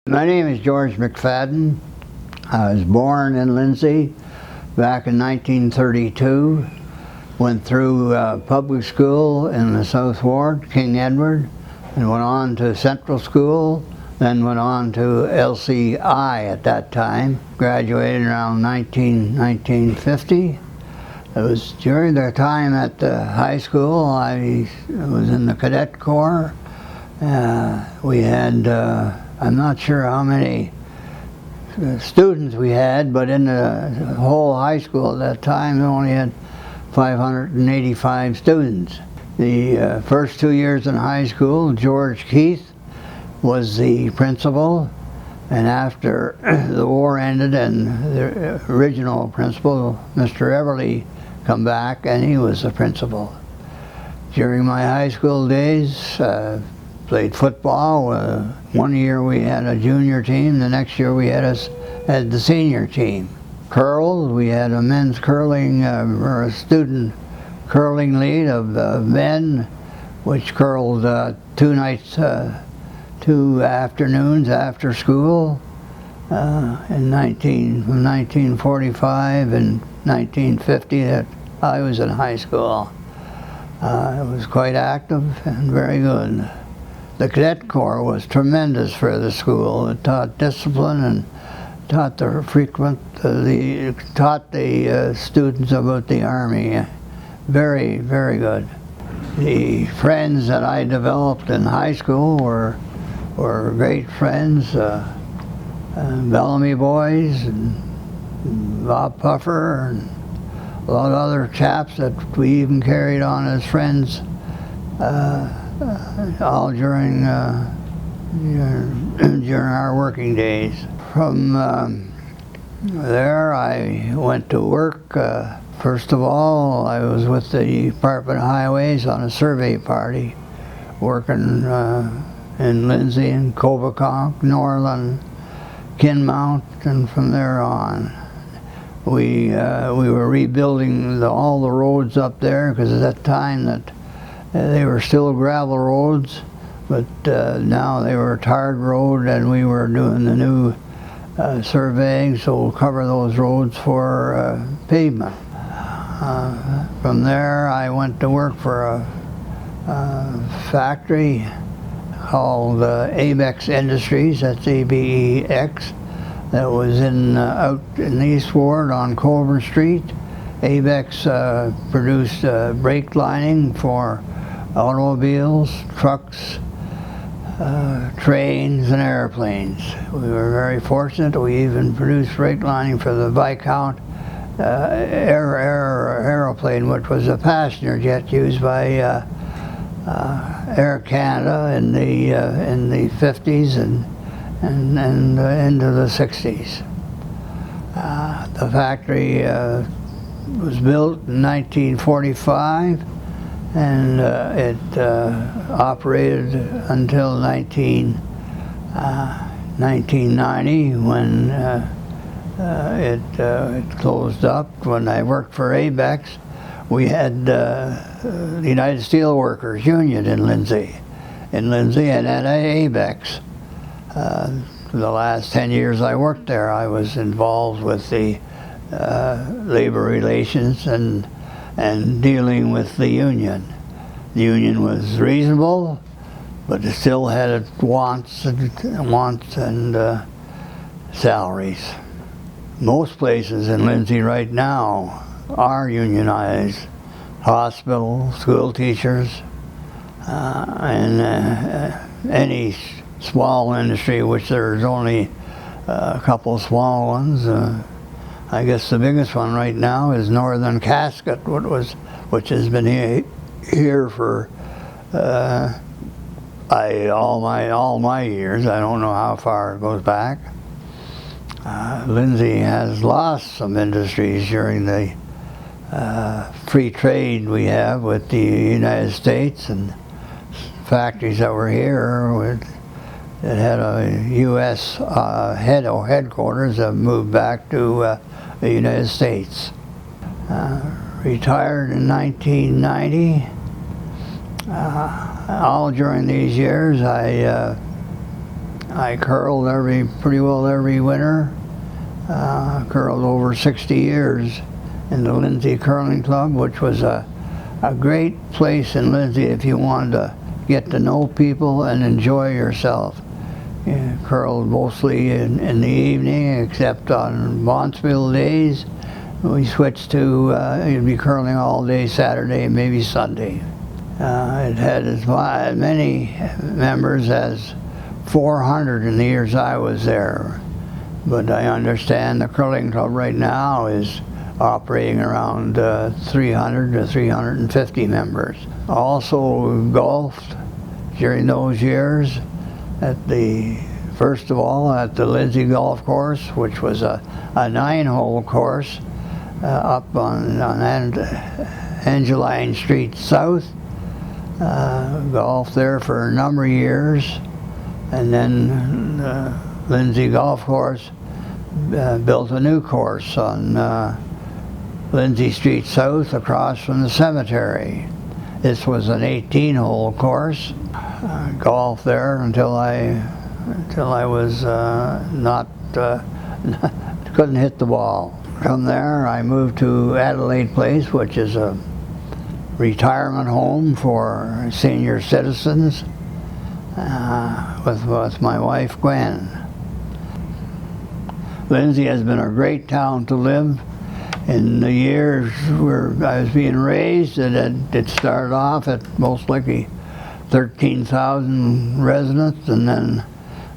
My name is George McFadden. I was born in Lindsay back in 1932. Went through public school in the South Ward, King Edward, and went on to Central School, then went on to L.C.I. at that time. Graduated around 1950. It was during the time at the high school. I was in the cadet corps. We had, I'm not sure how many students we had, but in the whole high school at that time, we only had 585 students. The first 2 years in high school, George Keith was the principal, and after the war ended and the original principal, Mr. Everly, come back, and he was the principal. During my high school days, played football. One year we had a junior team, the next year we had the senior team. Curled, we had a men's curling, or a student curling league of men, which curled 2 afternoons after school from 1945 and 1950 that I was in high school. It was quite active and very good. The cadet corps was tremendous for the school. It taught discipline and taught the students about the Army. Very, very good. The friends that I developed in high school were great friends. Bellamy boys and Bob Puffer and a lot of other chaps that we even carried on as friends all during our working days. From there I went to work. First of all, I was with the Department of Highways on a survey party, working in Lindsay and Coboconk, Norland, Kinmount, and from there on. We were rebuilding all the roads up there, because at that time that they were still gravel roads, but now they were tarred road, and we were doing the new surveying, so we'll cover those roads for pavement. From there I went to work for a factory called ABEX Industries, that's ABEX, that was out in the East Ward on Colborne Street. ABEX produced brake lining for automobiles, trucks, trains, and airplanes. We were very fortunate. We even produced brake lining for the Viscount aeroplane, which was a passenger jet used by Air Canada in the 50s and into the 60s. The factory was built in 1945, and it operated until 1990 when it closed up. When I worked for ABEX, we had the United Steelworkers Union in Lindsay, and at ABEX. The last 10 years I worked there, I was involved with the labor relations and dealing with the union. The union was reasonable, but it still had its wants and salaries. Most places in Lindsay right now are unionized. Hospitals, school teachers, and any small industry, which there's only a couple of small ones. I guess the biggest one right now is Northern Casket, which has been here for all my years. I don't know how far it goes back. Lindsay has lost some industries during the free trade we have with the United States, and factories that were here that had a U.S. headquarters have moved back to the United States. Retired in 1990. All during these years, I I curled pretty well every winter. Curled over 60 years in the Lindsay Curling Club, which was a great place in Lindsay if you wanted to get to know people and enjoy yourself. Curled mostly in the evening, except on Bontsville days. We switched to, you'd be curling all day Saturday, maybe Sunday. It had as many members as 400 in the years I was there. But I understand the curling club right now is operating around 300 to 350 members. Also golfed during those years first of all at the Lindsay Golf Course, which was a 9-hole course up on Angeline Street South. Golfed there for a number of years, and then Lindsay Golf Course built a new course on Lindsay Street South across from the cemetery. This was an 18-hole course. Golfed there until I was couldn't hit the ball. From there I moved to Adelaide Place, which is a retirement home for senior citizens, with my wife Gwen. Lindsay has been a great town to live. In the years where I was being raised, it started off at most likely 13,000 residents, and then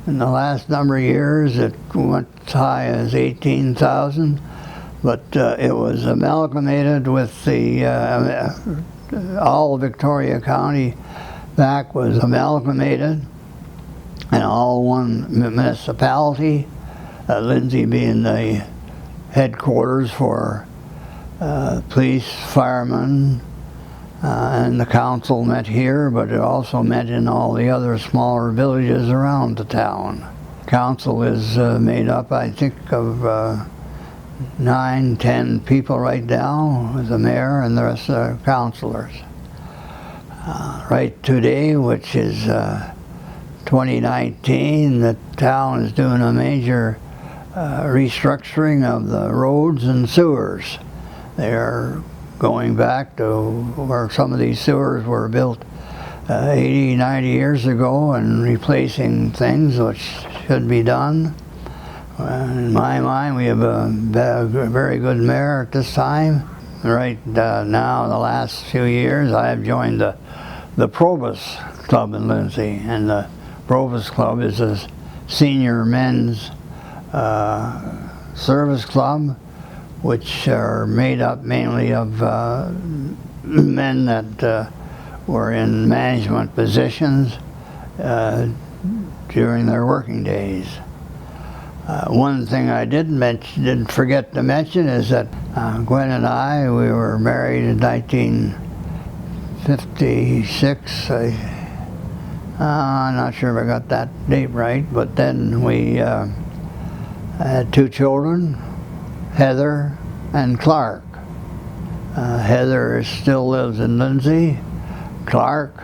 in the last number of years it went as high as 18,000. But it was amalgamated with all Victoria County back was amalgamated and all one municipality, Lindsay being the headquarters for police, firemen, and the council met here, but it also met in all the other smaller villages around the town. Council is made up, I think, of 9-10 people right now, with the mayor and the rest of the councilors. Right today, which is 2019, the town is doing a major restructuring of the roads and sewers. They are going back to where some of these sewers were built 80, 90 years ago and replacing things which should be done. In my mind, we have a very good mayor at this time. Right now, the last few years, I have joined the Provost Club in Lindsay, and the Provost Club is a senior men's service club, which are made up mainly of men that were in management positions during their working days. One thing I didn't forget to mention is that Gwen and I, we were married in 1956. I'm not sure if I got that date right, but then we had 2 children, Heather and Clark. Heather still lives in Lindsay. Clark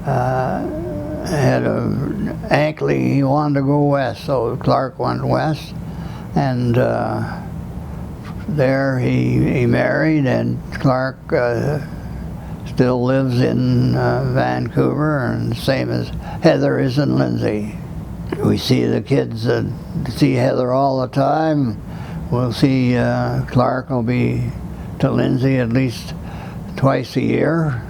had an ankle, he wanted to go west, so Clark went west, and there he married, and Clark still lives in Vancouver, and same as Heather is in Lindsay. We see the kids see Heather all the time. We'll see Clark will be to Lindsay at least twice a year.